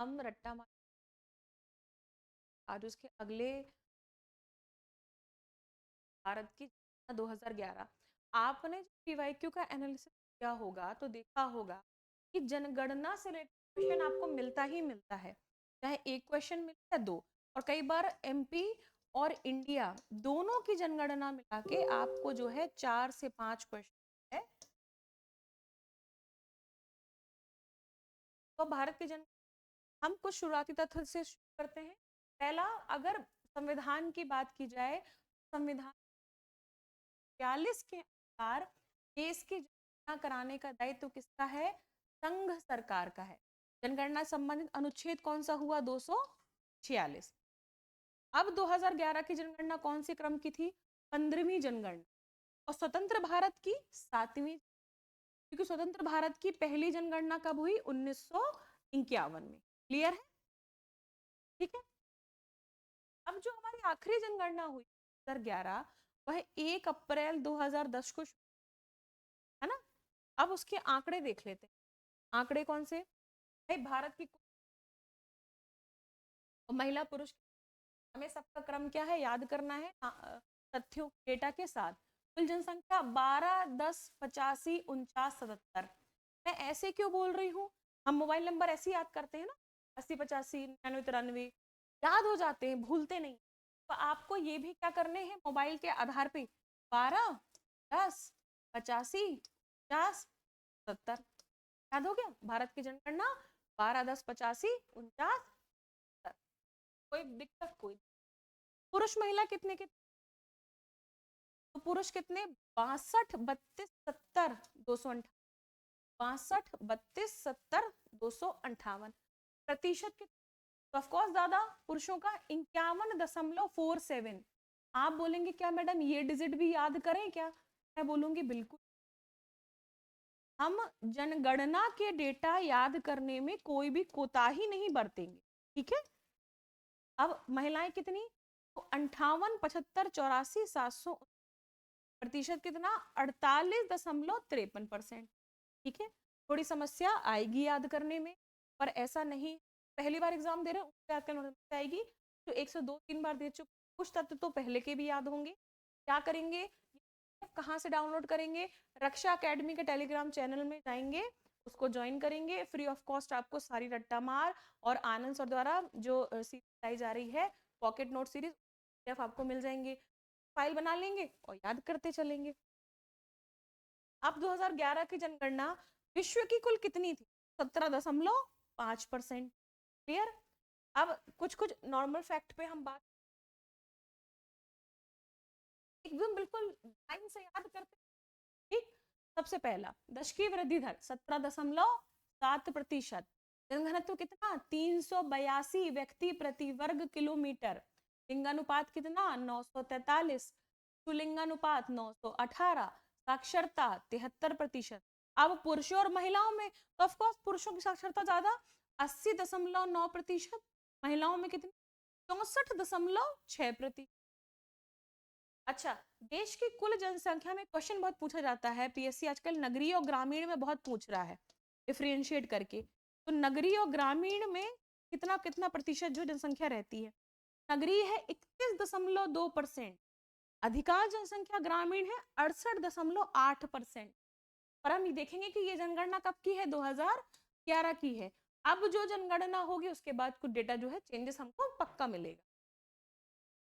हम रट्टा मार आज उसके अगले भारत की 2011 आपने पीवाईक्यू का एनालिसिस किया होगा तो देखा होगा कि जनगणना से रिलेटेड क्वेश्चन आपको मिलता ही मिलता है, चाहे एक क्वेश्चन मिले या दो। और कई बार एमपी और इंडिया दोनों की जनगणना मिला के आपको जो है 4 से 5 क्वेश्चन है। तो भारत की जन हम कुछ शुरुआती तथ्य से शुरू करते हैं। पहला, अगर संविधान की बात की जाए, संविधान 42 के अनुसार देश की जनगणना कराने का दायित्व किसका है? संघ सरकार का है। जनगणना संबंधित अनुच्छेद कौन सा हुआ? 246। अब 2011 की जनगणना कौन से क्रम की थी? 15वीं जनगणना। और स्वतंत्र भारत की 7वीं, क्योंकि स्वतंत्र भारत की पहली जनगणना कब हुई? 1951 में। क्लियर है? ठीक है। अब जो हमारी आखिरी जनगणना हुई 2011, वह 1 अप्रैल 2010 को, है ना? अब उसके आंकड़े देख लेते हैं। आंकड़े कौन से? भाई भारत की महिला पुरुष, हमें सबका क्रम क्या है याद करना है तथ्यों डेटा के साथ। कुल जनसंख्या 12, 10, 85, 49, 77। मैं ऐसे क्यों बोल रही हूँ? हम मोबाइल नंबर ऐसे याद करते हैं ना, 80, 85, 99, 93, याद हो जाते हैं, भूलते नहीं। तो आपको ये भी क्या करने हैं मोबाइल के आधार पे? 12, 10, 85, 50, 70। याद हो गया? भारत की जनगणना 12, 10, 85, 49, 70। कोई दिक्कत? कोई। पुरुष महिला कितने के? तो पुरुष कितने? 62, 32, 70, 258। 62, 32, 70, 258। प्रतिशत कितना? तो ऑफकोर्स दादा पुरुषों का 51.47। आप बोलेंगे क्या मैडम ये डिजिट भी याद करें क्या? मैं बोलूंगी बिल्कुल। हम जनगणना के डेटा याद करने में कोई भी कोताही नहीं बरतेंगे, ठीक है? अब महिलाएं कितनी? तो 58, 75, 84, 700। प्रतिशत कितना? 48.53%। ठीक है। थोड़ी समस्या आएगी याद करने में, पर ऐसा नहीं पहली बार एग्जाम दे रहे हो आएगी तो 102 3 बार दे चुके, कुछ तत्व तो पहले के भी याद होंगे। क्या करेंगे? कहाँ से डाउनलोड करेंगे? रक्षा एकेडमी के टेलीग्राम चैनल में जाएंगे, उसको ज्वाइन करेंगे, फ्री ऑफ कॉस्ट आपको सारी रट्टा मार और आनंद सर द्वारा जो सीरीज जा रही है पॉकेट नोट सीरीज आपको मिल जाएंगे। फाइल बना लेंगे और याद करते चलेंगे। अब 2011 की जनगणना विश्व की कुल कितनी थी? 17.5%। क्लियर? अब कुछ कुछ नॉर्मल फैक्ट पे हम बात एकदम बिल्कुल लाइन से याद करते। ठीक। सबसे पहला दशकीय वृद्धि दर 17.7%। जनघनत्व कितना? 382 व्यक्ति प्रति वर्ग किलोमीटर। लिंगानुपात कितना? 943। पुलिंगानुपात 918। साक्षरता 73%। अब पुरुषों और महिलाओं में तो ऑफकोर्स पुरुषों की साक्षरता ज्यादा 80.9%। महिलाओं में कितनी? 64.6%। अच्छा, देश की कुल जनसंख्या में क्वेश्चन बहुत पूछा जाता है, पीएससी आजकल नगरीय और ग्रामीण में बहुत पूछ रहा है डिफरेंशिएट करके। तो नगरीय और ग्रामीण में कितना कितना प्रतिशत जो जनसंख्या रहती है? नगरीय है 31.2%। अधिकांश जनसंख्या ग्रामीण है 68.8%। पर हम देखेंगे कि ये जनगणना कब की है? 2011 की है। अब जो जनगणना होगी उसके बाद कुछ डेटा जो है चेंजेस हमको पक्का मिलेगा।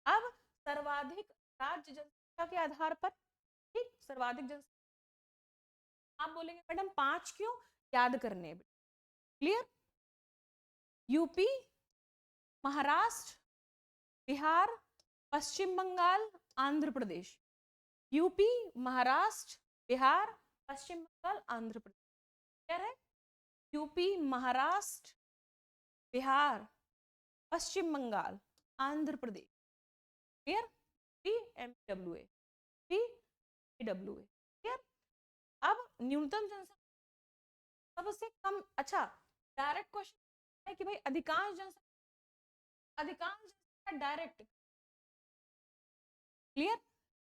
अब सर्वाधिक राज्य जनसंख्या के आधार पर, ठीक, सर्वाधिक जनसंख्या आप बोलेंगे मैडम 5 क्यों? याद करने। क्लियर? यूपी, महाराष्ट्र, बिहार, पश्चिम बंगाल, आंध्र प्रदेश। यूपी, महाराष्ट्र, बिहार, पश्चिम बंगाल, आंध्र प्रदेश। क्लियर है? यूपी, महाराष्ट्र, बिहार, पश्चिम Bengal, Andhra Pradesh. Clear? PMWA, PWA। Clear? अब न्यूनतम जनसंख्या सबसे कम। अच्छा, डायरेक्ट क्वेश्चन है कि भाई अधिकांश जनसंख्या डायरेक्ट। क्लियर?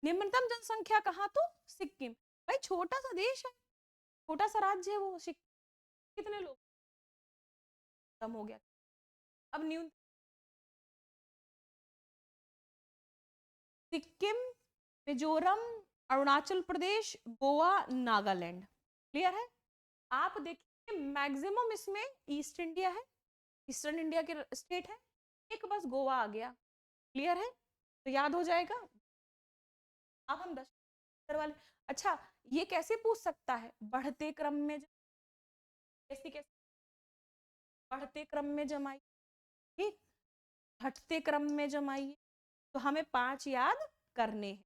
निम्नतम जनसंख्या कहाँ? तो सिक्किम। भाई छोटा सा देश है, छोटा सा राज्य है वो सिक्किम। कितने लोग? कम हो गया। अब न्यूनतम सिक्किम, मिजोरम, अरुणाचल प्रदेश, गोवा, नागालैंड। क्लियर है? आप देखिए मैक्सिमम इसमें ईस्ट इंडिया है, ईस्टर्न इंडिया के स्टेट है, एक बस गोवा आ गया। क्लियर है? तो याद हो जाएगा। अब हम 10 वाले, अच्छा ये कैसे पूछ सकता है, बढ़ते क्रम में, कैसे कैसे, बढ़ते क्रम में जमाइए, ठीक, घटते क्रम में जमाइए, तो हमें 5 याद करने हैं।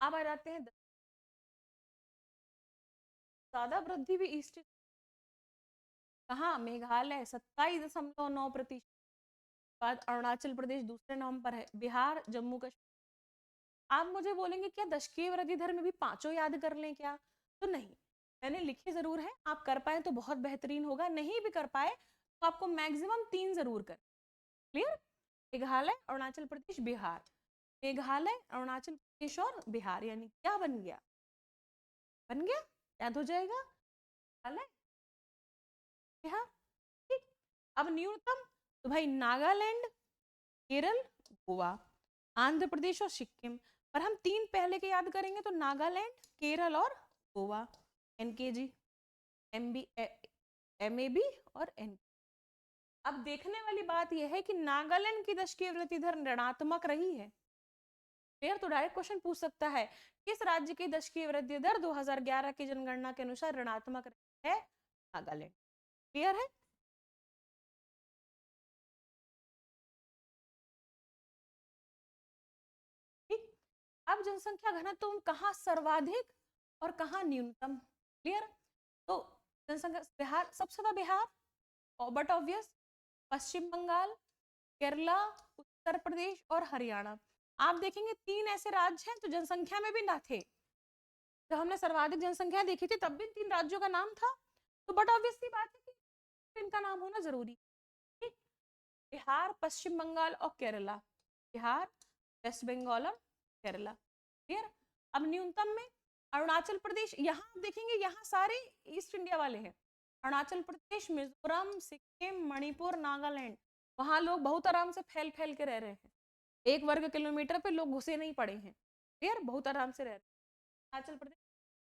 अब आ जाते हैं ज्यादा वृद्धि भी ईस्ट, कहाँ, मेघालय 27.9%, बाद अरुणाचल प्रदेश दूसरे नंबर पर है, बिहार, जम्मू कश्मीर। आप मुझे बोलेंगे क्या दशकीय वृद्धि दर में भी पांचों याद कर लें क्या, तो नहीं, मैंने लिखे जरूर है, आप कर पाए तो बहुत बेहतरीन होगा, नहीं भी कर पाए तो आपको मैक्सिमम 3 जरूर कर। क्लियर? मेघालय, अरुणाचल प्रदेश, बिहार, मेघालय, अरुणाचल प्रदेश और बिहार, यानी क्या बन गया, बन गया, याद हो जाएगा, मेघालय, बिहार। ठीक, अब न्यूनतम, तो भाई नागालैंड, केरल, गोवा, आंध्र प्रदेश और सिक्किम, पर हम 3 पहले के याद करेंगे, तो नागालैंड, केरल और गोवा, एनकेजी, एमबी, एमएबी और एन। अब देखने वाली बात यह है कि नागालैंड की दशकीय वृद्धि दर ऋणात्मक रही है। क्लियर? तो डायरेक्ट क्वेश्चन पूछ सकता है किस राज्य की दशकीय वृद्धि दर 2011 की जनगणना के अनुसार ऋणात्मक रही है, नागालैंड। क्लियर है? ठीक, अब जनसंख्या घनत्व कहाँ सर्वाधिक और कहाँ न्यूनतम। क्लियर? तो जनसंख्या बिहार सबसे ज्यादा, बिहार बट ऑब्वियस, पश्चिम बंगाल, केरला, उत्तर प्रदेश और हरियाणा। आप देखेंगे 3 ऐसे राज्य हैं तो जनसंख्या में भी ना थे, जब हमने सर्वाधिक जनसंख्या देखी थी तब भी 3 राज्यों का नाम था, तो बट ऑब्वियस सी बात है कि इनका नाम होना जरूरी। ठीक, बिहार, पश्चिम बंगाल और केरला, बिहार, वेस्ट बंगाल और केरला। क्लियर? अब न्यूनतम में अरुणाचल प्रदेश, यहाँ आप देखेंगे यहाँ सारे ईस्ट इंडिया वाले हैं, अरुणाचल प्रदेश, मिजोरम, सिक्किम, मणिपुर, नागालैंड, वहां लोग बहुत आराम से फैल फैल के रह रहे हैं, 1 वर्ग किलोमीटर पे लोग घुसे नहीं पड़े हैं। क्लियर? बहुत आराम से रह रहे हैं। अरुणाचल प्रदेश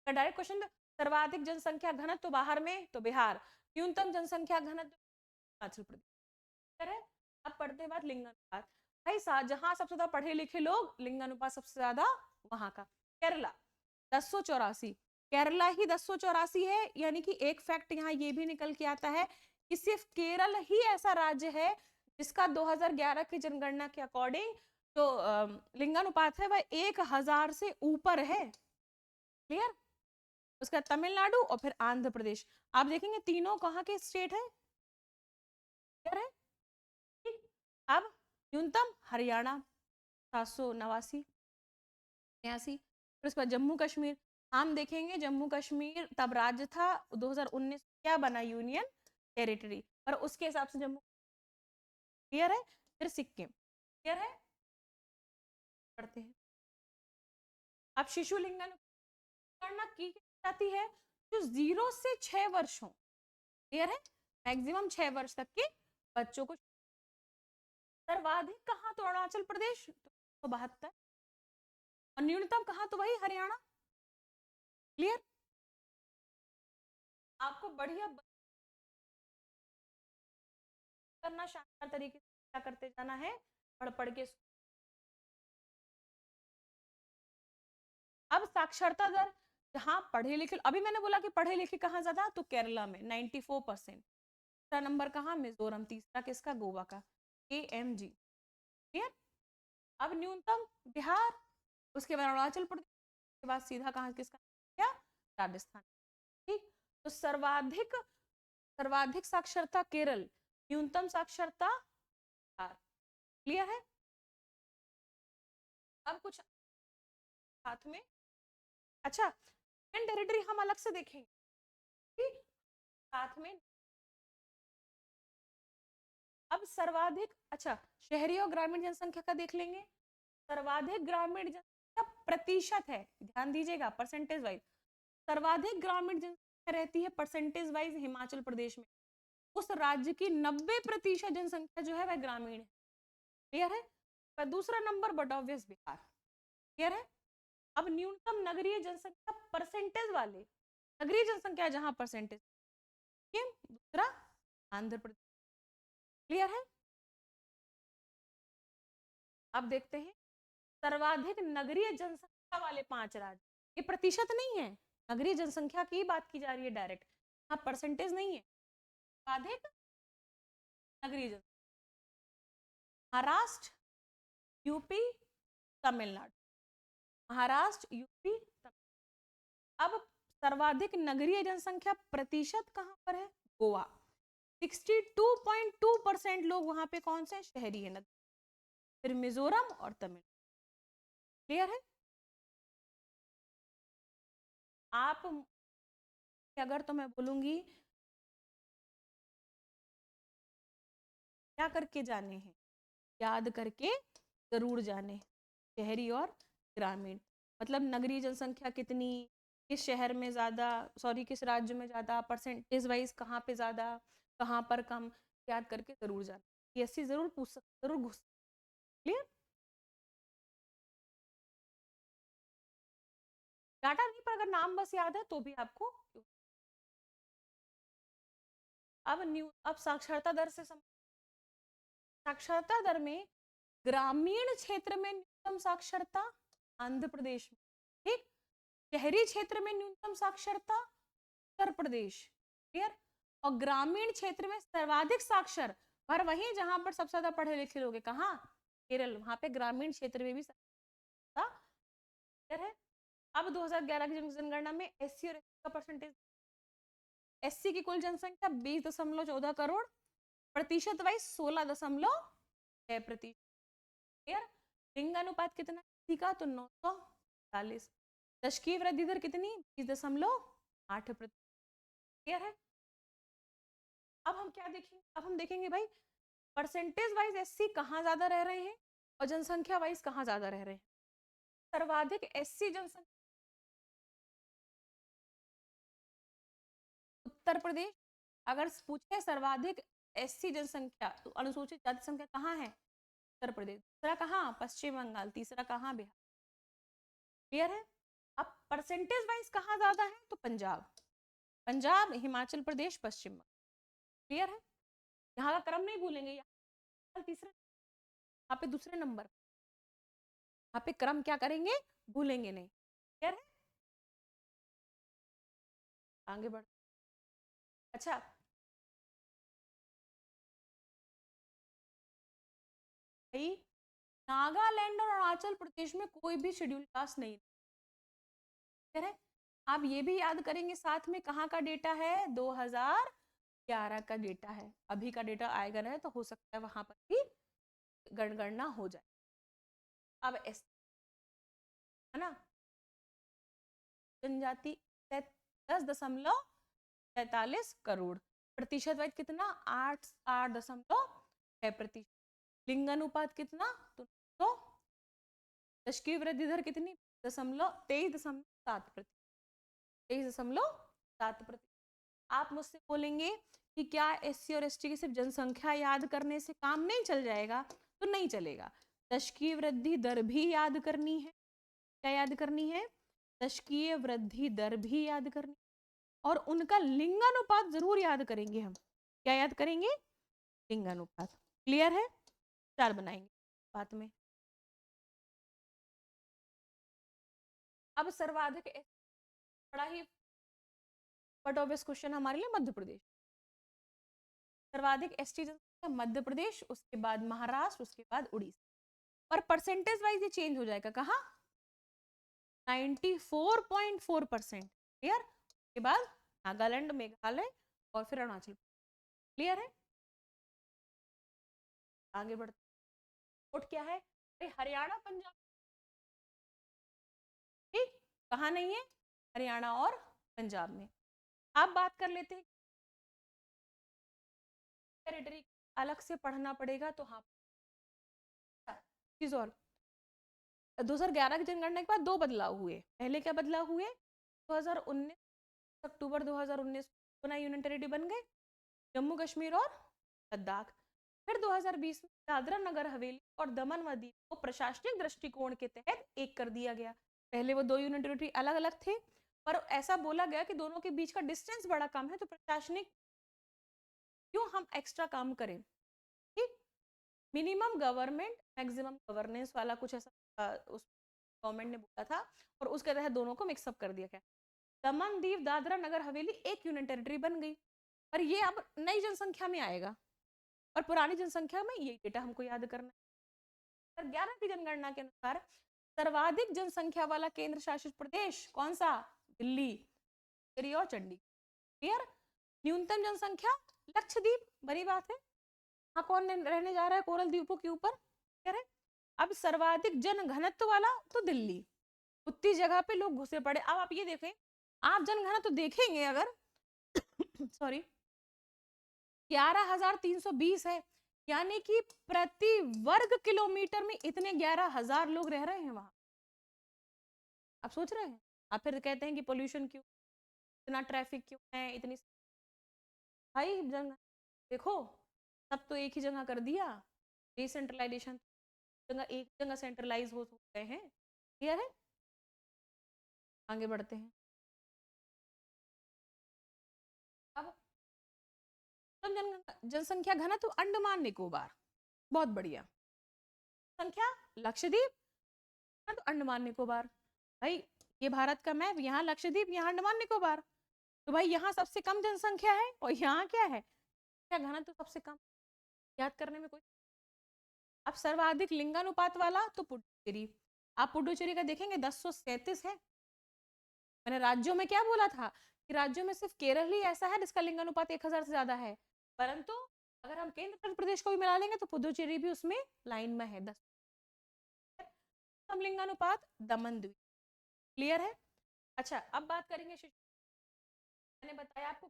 का डायरेक्ट क्वेश्चन, सर्वाधिक जनसंख्या घनत्व तो बाहर में तो बिहार, न्यूनतम जनसंख्या घनत्व अरुणाचल प्रदेश है। अब पढ़ते बाद लिंगानुपात, भाई जहां सबसे ज्यादा पढ़े लिखे लोग, लिंगानुपात सबसे ज्यादा वहां का। केरला 1084, केरला ही 1084 है, यानी कि एक फैक्ट यहाँ ये भी निकल के आता है कि सिर्फ केरल ही ऐसा राज्य है जिसका 2011 की जनगणना के अकॉर्डिंग जो लिंगानुपात है वह 1000 से ऊपर है। क्लियर? उसका तमिलनाडु और फिर आंध्र प्रदेश, आप देखेंगे तीनों कहाँ के स्टेट है। क्लियर है? ठीक, अब न्यूनतम हरियाणा 789, फिर उसके बाद जम्मू कश्मीर, हम देखेंगे जम्मू कश्मीर तब राज्य था, 2019 क्या बना, यूनियन टेरिटरी, पर उसके हिसाब से जम्मू। क्लियर है? फिर सिक्किम। क्लियर है? पढ़ते हैं। अब शिशु लिंगानुपात की जाती है जो 0 से 6 वर्ष हो। क्लियर है? मैक्सिमम 6 वर्ष तक के बच्चों को। सर्वाधिक कहाँ, तो अरुणाचल प्रदेश 72, और न्यूनतम कहाँ, तो वही हरियाणा। क्लियर? आपको बढ़िया करना, शानदार तरीके से क्या करते जाना है, पढ़ पढ़ के। अब साक्षरता दर, जहां पढ़े लिखे, अभी मैंने बोला कि पढ़े लिखे कहाँ ज्यादा, तो केरला में 94%, दूसरा नंबर कहाँ, मिजोरम, तीसरा किसका, गोवा का, AMG। क्लियर? अब न्यूनतम बिहार, उसके बाद अरुणाचल प्रदेश, के बाद सीधा कहाँ किसका, क्या, राजस्थान। ठीक, तो सर्वाधिक, सर्वाधिक साक्षरता केरल, न्यूनतम साक्षरता बिहार। क्लियर है? अब कुछ साथ में, अच्छा टेरिटरी हम अलग से देखेंगे, ठीक, साथ में। अब सर्वाधिक, अच्छा शहरी और ग्रामीण जनसंख्या का देख लेंगे। सर्वाधिक ग्रामीण जनसंख्या प्रतिशत है, ध्यान दीजिएगा परसेंटेज वाइज, सर्वाधिक ग्रामीण जनसंख्या जनसंख्या रहती है परसेंटेज वाइज हिमाचल प्रदेश में, उस राज्य की 90% जनसंख्या जो है वह ग्रामीण है। क्लियर है? पर दूसरा number but obvious Bihar. Clear है? अब न्यूनतम नगरीय जनसंख्या परसेंटेज वाले, नगरीय जनसंख्या जहां परसेंटेज, दूसरा आंध्र प्रदेश। क्लियर है? अब देखते हैं सर्वाधिक नगरीय जनसंख्या वाले 5 राज्य। ये प्रतिशत नहीं है, नगरीय जनसंख्या की बात की जा रही है डायरेक्ट, यहाँ परसेंटेज नहीं है। सर्वाधिक नगरीय जनसंख्या महाराष्ट्र, यूपी, तमिलनाडु। महाराष्ट्र, यूपी, अब सर्वाधिक नगरीय जनसंख्या प्रतिशत कहां पर है? गोवा। 62.2% लोग वहां पे कौन से शहरी है, फिर मिजोरम और तमिलनाडु। क्लियर है? आप अगर तो मैं बोलूंगी क्या करके जाने हैं, याद करके जरूर जाने, शहरी और ग्रामीण। मतलब नगरीय जनसंख्या कितनी, किस शहर में ज्यादा, सॉरी किस राज्य में ज्यादा, परसेंटेज वाइज कहाँ पे ज्यादा, कहाँ पर कम, याद करके जरूर जाना। पीएससी जरूर पूछ सकते, जरूर घुस। क्लियर? डाटा नहीं, पर अगर नाम बस याद है तो भी आपको। अब साक्षरता दर से साक्षरता दर में ग्रामीण क्षेत्र में न्यूनतम साक्षरता आंध्र प्रदेश में, ठीक। शहरी क्षेत्र में न्यूनतम साक्षरता उत्तर प्रदेश। क्लियर? और ग्रामीण क्षेत्र में सर्वाधिक साक्षर पर वहीं जहां पर सबसे ज्यादा पढ़े लिखे लोग हैं, कहाँ? केरल। वहां पे ग्रामीण क्षेत्र में भी साक्षरता है। अब 2011 की जनगणना में एससी और एसटी का परसेंटेज, एससी की कुल जनसंख्या 20.14 करोड़, प्रतिशत वाइज 16.6%। लिंगानुपात कितना एससी का? तो 940। दशकीय वृद्धि दर कितनी? 20.8%। क्लियर है? अब हम क्या देखेंगे? अब हम देखेंगे भाई परसेंटेज वाइज एससी कहाँ ज्यादा रह रहे हैं और जनसंख्या वाइज कहाँ ज्यादा रह रहे हैं। सर्वाधिक एससी जनसंख्या उत्तर प्रदेश। अगर पूछे सर्वाधिक एससी जनसंख्या तो अनुसूचित जाति संख्या कहाँ है? उत्तर प्रदेश। दूसरा कहाँ? पश्चिम बंगाल। तीसरा कहाँ? बिहार। क्लियर है? अब परसेंटेज वाइज कहाँ ज्यादा है? तो पंजाब, पंजाब, हिमाचल प्रदेश, पश्चिम बंगाल। क्लियर है? यहाँ का क्रम नहीं भूलेंगे, यहाँ तीसरे, यहाँ पे दूसरे नंबर, यहाँ पे क्रम क्या करेंगे? भूलेंगे नहीं। क्लियर है? आगे बढ़। अच्छा, भाई नागालैंड और अरुणाचल प्रदेश में कोई भी शेड्यूल कास्ट नहीं है। आप ये भी याद करेंगे साथ में कहाँ का डेटा है? 2011 का डेटा है। अभी का डेटा आएगा नहीं तो हो सकता है वहां पर भी गणगणना हो जाए। अब एस, है ना, जनजाति 10.43 करोड़, प्रतिशत वाइज कितना? 8.6%। लिंगानुपात कितना? तो दशकीय वृद्धि दर कितनी? 23.7%। 23.7%। आप मुझसे बोलेंगे कि क्या एससी और एसटी की सिर्फ जनसंख्या याद करने से काम नहीं चल जाएगा? तो नहीं चलेगा, दशकीय वृद्धि दर भी याद करनी है। क्या याद करनी है? दशकीय वृद्धि दर भी याद करनी, और उनका लिंगानुपात जरूर याद करेंगे हम। क्या याद करेंगे? लिंगानुपात। क्लियर है? 4 बनाएंगे बात में। अब सर्वाधिक बड़ा ही बट ऑब्वियस क्वेश्चन हमारे लिए मध्य प्रदेश। सर्वाधिक एसटी जनसंख्या मध्य प्रदेश, उसके बाद महाराष्ट्र, उसके बाद उड़ीसा। पर परसेंटेज वाइज ये चेंज हो जाएगा, कहाँ? 94.4%। क्लियर? उसके बाद नागालैंड, मेघालय और फिर अरुणाचल। क्लियर है? आगे बढ़ते। वोट क्या है? हरियाणा, पंजाब, ठीक, कहाँ नहीं है? हरियाणा और पंजाब में। आप बात कर लेते हैं टेरिटरी, अलग से पढ़ना पड़ेगा तो हाँ। चीज और 2011 की जनगणना के बाद 2 बदलाव हुए। पहले क्या बदलाव हुए? 2019 अक्टूबर 2019 को नए यूनियन टेरिटरी बन गए, जम्मू कश्मीर और लद्दाख। फिर 2020 में दादरा नगर हवेली और दमन व दीव को प्रशासनिक दृष्टिकोण के तहत एक कर दिया गया। पहले वो दो यूनियन टेरिटरी अलग अलग थे, पर ऐसा बोला गया कि दोनों के बीच का डिस्टेंस बड़ा कम है, तो प्रशासनिक क्यों हम एक्स्ट्रा काम करें, ठीक। मिनिमम गवर्नमेंट मैक्सिमम गवर्नेंस वाला कुछ ऐसा उस गवर्नमेंट ने बोला था, और उसके तहत दोनों को मिक्सअप कर दिया गया। दमन दीव दादरा नगर हवेली एक यूनियन टेरिटरी बन गई, पर ये अब नई जनसंख्या में आएगा, और पुरानी जनसंख्या में यही डेटा हमको याद करना है। 2011 की जनगणना के अनुसार सर्वाधिक जनसंख्या वाला केंद्र शासित प्रदेश कौन सा? दिल्ली और चंडीगढ़। क्लियर। न्यूनतम जनसंख्या लक्षद्वीप, बड़ी बात है, हाँ कौन रहने जा रहा है कोरल द्वीपों के ऊपर? कह रहे अब सर्वाधिक जन घनत्व वाला तो दिल्ली, उतनी जगह पे लोग घुसे पड़े। अब आप ये देखें, आप जनघनत्व तो देखेंगे अगर सॉरी 11,320 है, यानी कि प्रति वर्ग किलोमीटर में इतने 11,000 लोग रह रहे हैं वहां। आप सोच रहे हैं, आप फिर कहते हैं कि पोल्यूशन क्यों, इतना ट्रैफिक क्यों है, इतनी भाई जगह देखो, सब तो एक ही जगह कर दिया, डिसेंट्रलाइजेशन, जगह एक जगह सेंट्रलाइज हो गए हैं। क्लियर है, आगे बढ़ते हैं। अब जनसंख्या घनत्व अंडमान निकोबार, बहुत बढ़िया। संख्या लक्षद्वीप तो अंडमान निकोबार, भाई ये भारत का मैप, यहाँ लक्षद्वीप, यहाँ अंडमान निकोबार, तो भाई यहाँ सबसे कम जनसंख्या है और यहाँ क्या है, क्या घनत्व सबसे कम, याद करने में कोई। अब सर्वाधिक लिंगानुपात वाला तो पुडुचेरी, आप पुडुचेरी का देखेंगे 1037 है। मैंने राज्यों में क्या बोला था कि राज्यों में सिर्फ केरल ही ऐसा है जिसका लिंगानुपात 1000 से ज्यादा है, परंतु अगर हम केंद्र प्रदेश को भी मिला लेंगे तो पुडुचेरी भी उसमें लाइन में है 10 कम लिंगानुपात दमन द्वीप। क्लियर है। अच्छा अब बात करेंगे मैंने बताया आपको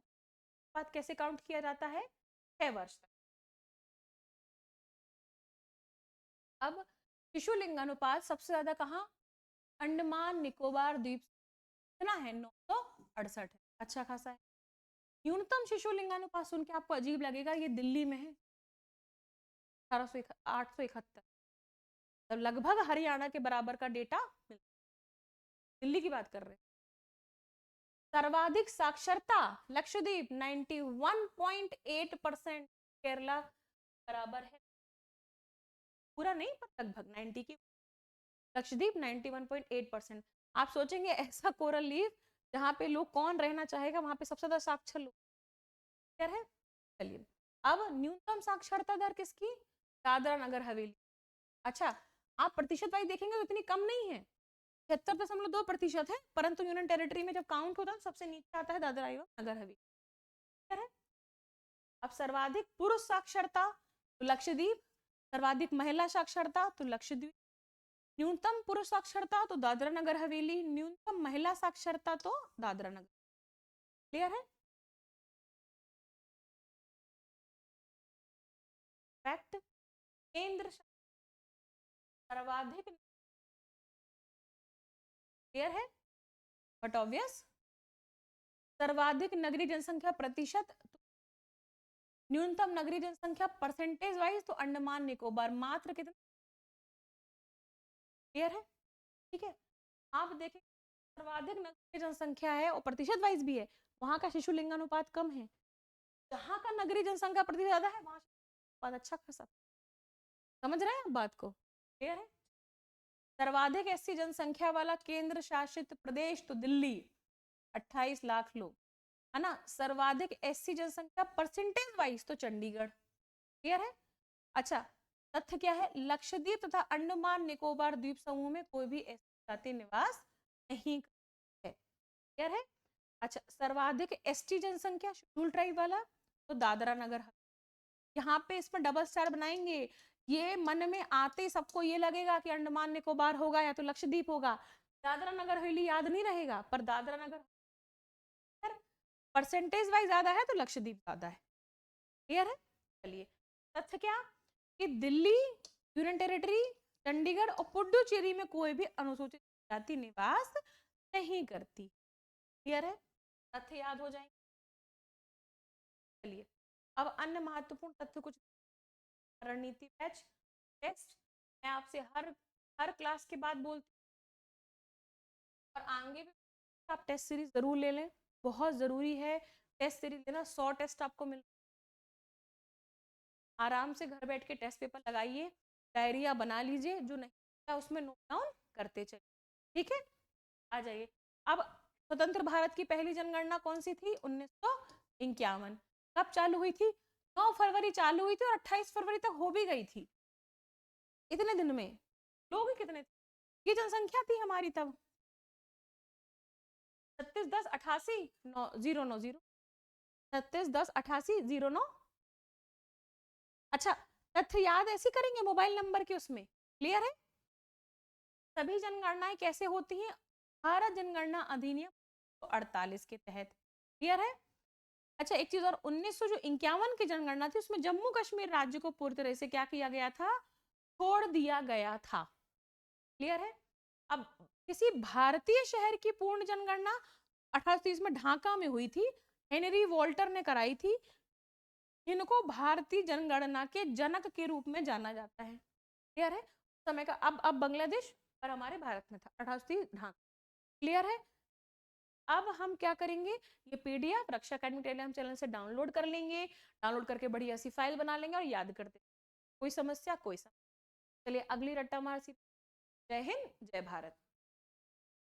बात कैसे काउंट किया जाता है 6 वर्ष तक। अब शिशु लिंगानुपात सबसे ज्यादा कहाँ, अंडमान निकोबार द्वीप, कितना है 968 है, अच्छा खासा है। न्यूनतम शिशु लिंगानुपात सुन के आपको अजीब लगेगा, ये दिल्ली में है 871, तो लगभग हरियाणा के बराबर का डेटा दिल्ली की बात कर रहे हैं। सर्वाधिक साक्षरता लक्षद्वीप 91.8%, केरला बराबर है, पूरा नहीं पर लगभग 90 की, लक्षद्वीप 91.8%। आप सोचेंगे ऐसा कोरल लीफ जहाँ पे लोग कौन रहना चाहेगा, वहां पे सबसे ज्यादा साक्षर लोग है। चलिए अब न्यूनतम साक्षरता दर किसकी, दादरा नगर हवेली। अच्छा आप प्रतिशत वाइज देखेंगे तो इतनी कम नहीं है, 76.2% है, परंतु यूनियन टेरिटरी में जब काउंट होता है सबसे नीचे आता है दादरा एवं नगर हवेली। अब सर्वाधिक पुरुष साक्षरता तो लक्षद्वीप, सर्वाधिक महिला साक्षरता तो लक्षद्वीप, न्यूनतम पुरुष साक्षरता तो दादरा नगर हवेली, न्यूनतम महिला साक्षरता तो दादरा नगर। क्लियर है। फैक्ट, केंद्र सर्वाधिक, क्लियर है, बट ऑब्वियस सर्वाधिक नगरीय जनसंख्या प्रतिशत, न्यूनतम नगरीय जनसंख्या परसेंटेज वाइज तो अंडमान निकोबार मात्र कितना, क्लियर है। ठीक है, आप देखें सर्वाधिक नगरीय जनसंख्या है और प्रतिशत वाइज भी है, वहां का शिशु लिंगानुपात कम है, जहां का नगरीय जनसंख्या प्रतिशत ज्यादा है वहां बात अच्छा खासा, समझ रहे हैं बात को, क्लियर है। सर्वाधिक ऐसी जनसंख्या वाला केंद्र शासित प्रदेश तो दिल्ली 28 लाख लोग, है ना। सर्वाधिक एससी जनसंख्या परसेंटेज वाइज तो चंडीगढ़, क्लियर है। अच्छा तथ्य क्या है, लक्षद्वीप तथा अंडमान निकोबार द्वीप समूह में कोई भी ऐसी जाति निवास नहीं है, क्लियर है। अच्छा सर्वाधिक एसटी जनसंख्या शेड्यूल ट्राइब वाला तो दादरा नगर, यहाँ पे इस पर डबल स्टार बनाएंगे, ये मन में आते ही सबको ये लगेगा कि अंडमान निकोबार होगा या तो लक्षद्वीप होगा, दादरा नगर हवेली याद नहीं रहेगा, पर दादरा नगर परसेंटेज वाइज ज्यादा है तो लक्षद्वीप ज्यादा है, क्लियर है। चलिए तथ्य क्या कि दिल्ली यूनियन टेरिटरी, चंडीगढ़ और पुडुचेरी में कोई भी अनुसूचित जाति निवास नहीं करती, क्लियर है। तथ्य याद हो जाएंगे। चलिए अब अन्य महत्वपूर्ण तथ्य कुछ। रणनीति बैच टेस्ट, मैं आपसे हर हर क्लास के बाद बोलती हूँ, और आगे भी आप टेस्ट सीरीज जरूर ले लें, बहुत जरूरी है टेस्ट सीरीज लेना। 100 टेस्ट आपको मिल, आराम से घर बैठ के टेस्ट पेपर लगाइए, डायरिया बना लीजिए, जो नहीं उसमें नोट डाउन करते चलिए, ठीक है। आ जाइए अब, स्वतंत्र भारत की पहली जनगणना कौन सी थी? 1951। कब चालू हुई थी? 9 फरवरी चालू हुई थी और 28 फरवरी तक हो भी गई थी। इतने दिन में लोग ही कितने थे? ये जनसंख्या थी हमारी तब। 36 10 88 9 0 9 0, 36 10 88 0 9। अच्छा, तथ्य याद ऐसे करेंगे मोबाइल नंबर के उसमें, क्लियर है। सभी जनगणनाएं कैसे होती हैं? भारत जनगणना अधिनियम 48 के तहत, क्लियर है। अच्छा एक चीज और, 1951 की जनगणना थी, उसमें जम्मू कश्मीर राज्य को पूरी तरह से क्या किया गया था? छोड़ दिया गया था, क्लियर है। अब किसी भारतीय शहर की पूर्ण जनगणना 1830 में ढाका में हुई थी, हेनरी वॉल्टर ने कराई थी। इनको भारतीय जनगणना के जनक के रूप में जाना जाता है, क्लियर है। समय का अब बांग्लादेश और हमारे भारत में था 1830 ढाका, क्लियर है। अब हम क्या करेंगे, ये पीडीएफ रक्षा अकेडमी टेलीग्राम चैनल से डाउनलोड कर लेंगे, डाउनलोड करके बढ़िया सी फाइल बना लेंगे और याद करते। कोई समस्या? कोई समस्या। चलिए अगली रट्टा मार सी। जय हिंद, जय भारत।